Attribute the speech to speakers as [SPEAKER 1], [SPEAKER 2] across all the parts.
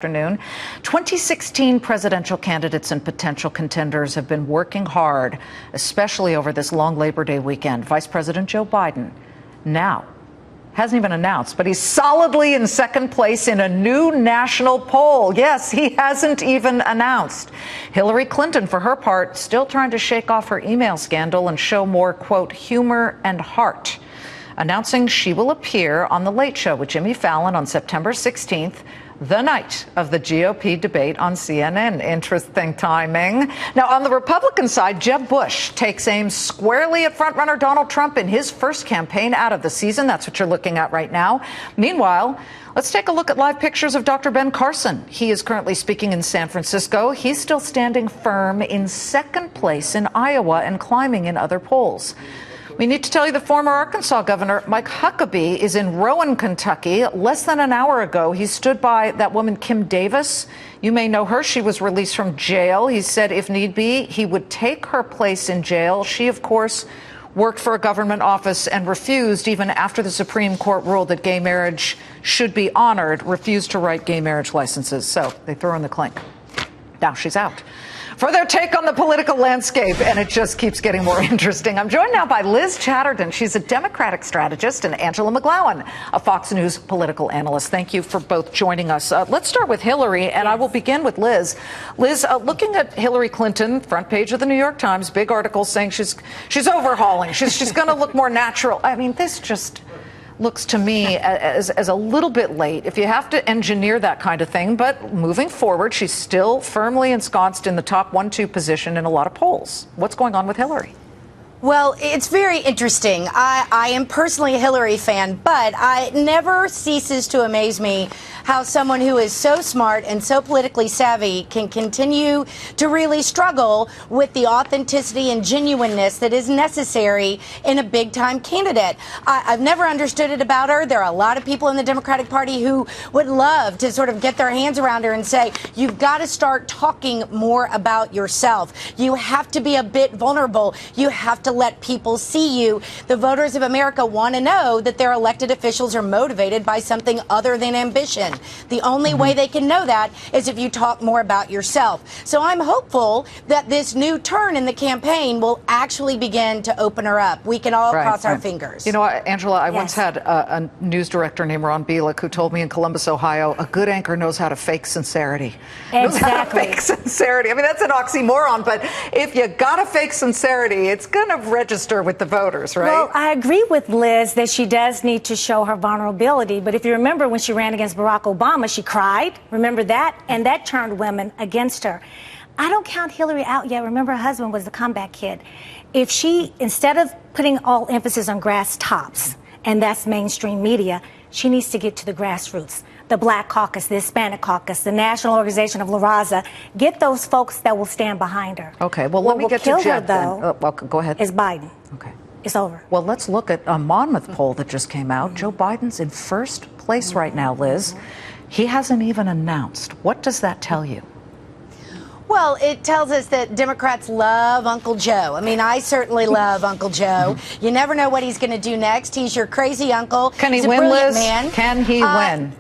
[SPEAKER 1] Afternoon. 2016 presidential candidates and potential contenders have been working hard, especially over this long Labor Day weekend. Vice President Joe Biden now hasn't even announced, but he's solidly in second place in a new national poll. Yes, he hasn't even announced. Hillary Clinton, for her part, still trying to shake off her email scandal and show more, quote, humor and heart, announcing she will appear on The Late Show with Jimmy Fallon on September 16th, the night of the GOP debate on CNN. Interesting timing. Now, on the Republican side, Jeb Bush takes aim squarely at frontrunner Donald Trump in his first campaign out of the season. That's what you're looking at right now. Meanwhile, let's take a look at live pictures of Dr. Ben Carson. He is currently speaking in San Francisco. He's still standing firm in second place in Iowa and climbing in other polls. We need to tell you the former Arkansas governor, Mike Huckabee, is in Rowan, Kentucky. Less than an hour ago, he stood by that woman, Kim Davis. You may know her. She was released from jail. He said if need be, he would take her place in jail. She, of course, worked for a government office and refused, even after the Supreme Court ruled that gay marriage should be honored, refused to write gay marriage licenses. So they threw her in the clink. Now she's out. For their take on the political landscape, and it just keeps getting more interesting. I'm joined now by Liz Chadderdon. She's a Democratic strategist, and Angela McGlowan, a Fox News political analyst. Thank you for both joining us. Let's start with Hillary, and I will begin with Liz. Liz, looking at Hillary Clinton, front page of the New York Times, big article saying she's overhauling. She's going to look more natural. I mean, this just looks to me as a little bit late if you have to engineer that kind of thing. But moving forward, she's still firmly ensconced in the top 1-2 position in a lot of polls. What's going on with Hillary?
[SPEAKER 2] Well, it's very interesting. I am personally a Hillary fan, but it never ceases to amaze me how someone who is so smart and so politically savvy can continue to really struggle with the authenticity and genuineness that is necessary in a big-time candidate. I've never understood it about her. There are a lot of people in the Democratic Party who would love to sort of get their hands around her and say, you've got to start talking more about yourself. You have to be a bit vulnerable. You have to let people see you. The voters of America want to know that their elected officials are motivated by something other than ambition. The only way they can know that is if you talk more about yourself. So I'm hopeful that this new turn in the campaign will actually begin to open her up. We can all cross our fingers.
[SPEAKER 1] You know, Angela, I once had a news director named Ron Bielek who told me in Columbus, Ohio, a good anchor knows how to fake sincerity.
[SPEAKER 2] Exactly.
[SPEAKER 1] Knows how to fake sincerity. I mean, that's an oxymoron, but if you got to fake sincerity, it's going to register with the voters, right?
[SPEAKER 3] Well, I agree with Liz that she does need to show her vulnerability. But if you remember when she ran against Barack Obama, she cried. Remember that? And that turned women against her. I don't count Hillary out yet. Remember, her husband was the comeback kid. If she, instead of putting all emphasis on grass tops, and that's mainstream media, she needs to get to the grassroots. The Black Caucus, the Hispanic Caucus, the National Organization of La Raza. Get those folks that will stand behind her.
[SPEAKER 1] Okay, well, let me get to Jeb then.
[SPEAKER 3] Well,
[SPEAKER 1] go ahead.
[SPEAKER 3] Is Biden.
[SPEAKER 1] Okay.
[SPEAKER 3] It's over.
[SPEAKER 1] Well, let's look at a Monmouth poll that just came out. Joe Biden's in first place right now, Liz. He hasn't even announced. What does that tell you?
[SPEAKER 2] Well, it tells us that Democrats love Uncle Joe. I mean, I certainly love Uncle Joe. You never know what he's going to do next. He's your crazy uncle.
[SPEAKER 1] Can he
[SPEAKER 2] He's
[SPEAKER 1] win,
[SPEAKER 2] a brilliant
[SPEAKER 1] Liz?
[SPEAKER 2] Man.
[SPEAKER 1] Can he win?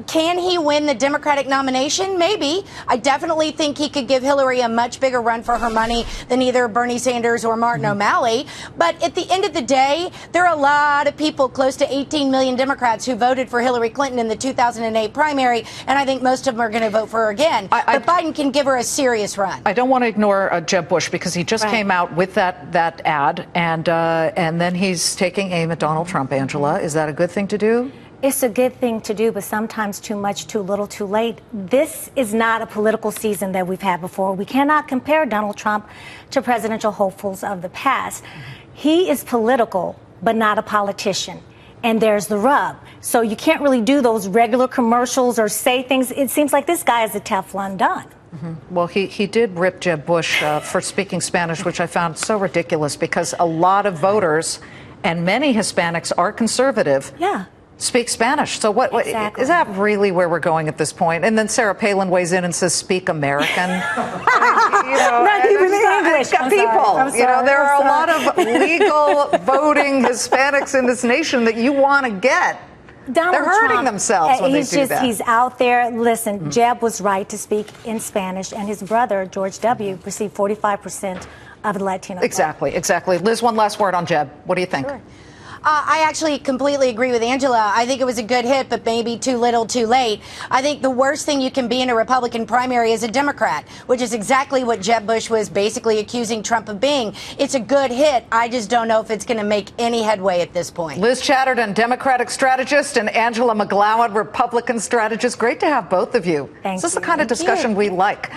[SPEAKER 2] Can he win the Democratic nomination? Maybe. I definitely think he could give Hillary a much bigger run for her money than either Bernie Sanders or Martin O'Malley. But at the end of the day, there are a lot of people, close to 18 million Democrats, who voted for Hillary Clinton in the 2008 primary, and I think most of them are going to vote for her again. But Biden can give her a serious run.
[SPEAKER 1] I don't want to ignore Jeb Bush because he just came out with that ad, and then he's taking aim at Donald Trump. Angela, is that a good thing to do?
[SPEAKER 3] It's a good thing to do, but sometimes too much, too little, too late. This is not a political season that we've had before. We cannot compare Donald Trump to presidential hopefuls of the past. He is political, but not a politician. And there's the rub. So you can't really do those regular commercials or say things. It seems like this guy is a Teflon Don.
[SPEAKER 1] Well, he did rip Jeb Bush for speaking Spanish, which I found so ridiculous because a lot of voters and many Hispanics are conservative.
[SPEAKER 3] Yeah.
[SPEAKER 1] Speak Spanish. So what
[SPEAKER 3] Exactly.
[SPEAKER 1] is that really where we're going at this point? And then Sarah Palin weighs in and says, "Speak American."
[SPEAKER 3] Not even English.
[SPEAKER 1] People, there are a lot of legal voting Hispanics in this nation that you want to get.
[SPEAKER 3] Donald
[SPEAKER 1] They're hurting
[SPEAKER 3] Trump,
[SPEAKER 1] themselves when they do that.
[SPEAKER 3] He's out there. Listen, Jeb was right to speak in Spanish, and his brother, George W., received 45% of the Latino vote.
[SPEAKER 1] Exactly. Liz, one last word on Jeb. What do you think?
[SPEAKER 2] Sure. I actually completely agree with Angela. I think it was a good hit, but maybe too little, too late. I think the worst thing you can be in a Republican primary is a Democrat, which is exactly what Jeb Bush was basically accusing Trump of being. It's a good hit. I just don't know if it's going to make any headway at this point.
[SPEAKER 1] Liz Chadderdon, Democratic strategist, and Angela McGlowan, Republican strategist. Great to have both of you.
[SPEAKER 3] Thank
[SPEAKER 1] This is the
[SPEAKER 3] you.
[SPEAKER 1] kind of
[SPEAKER 3] Thank you.
[SPEAKER 1] discussion we like.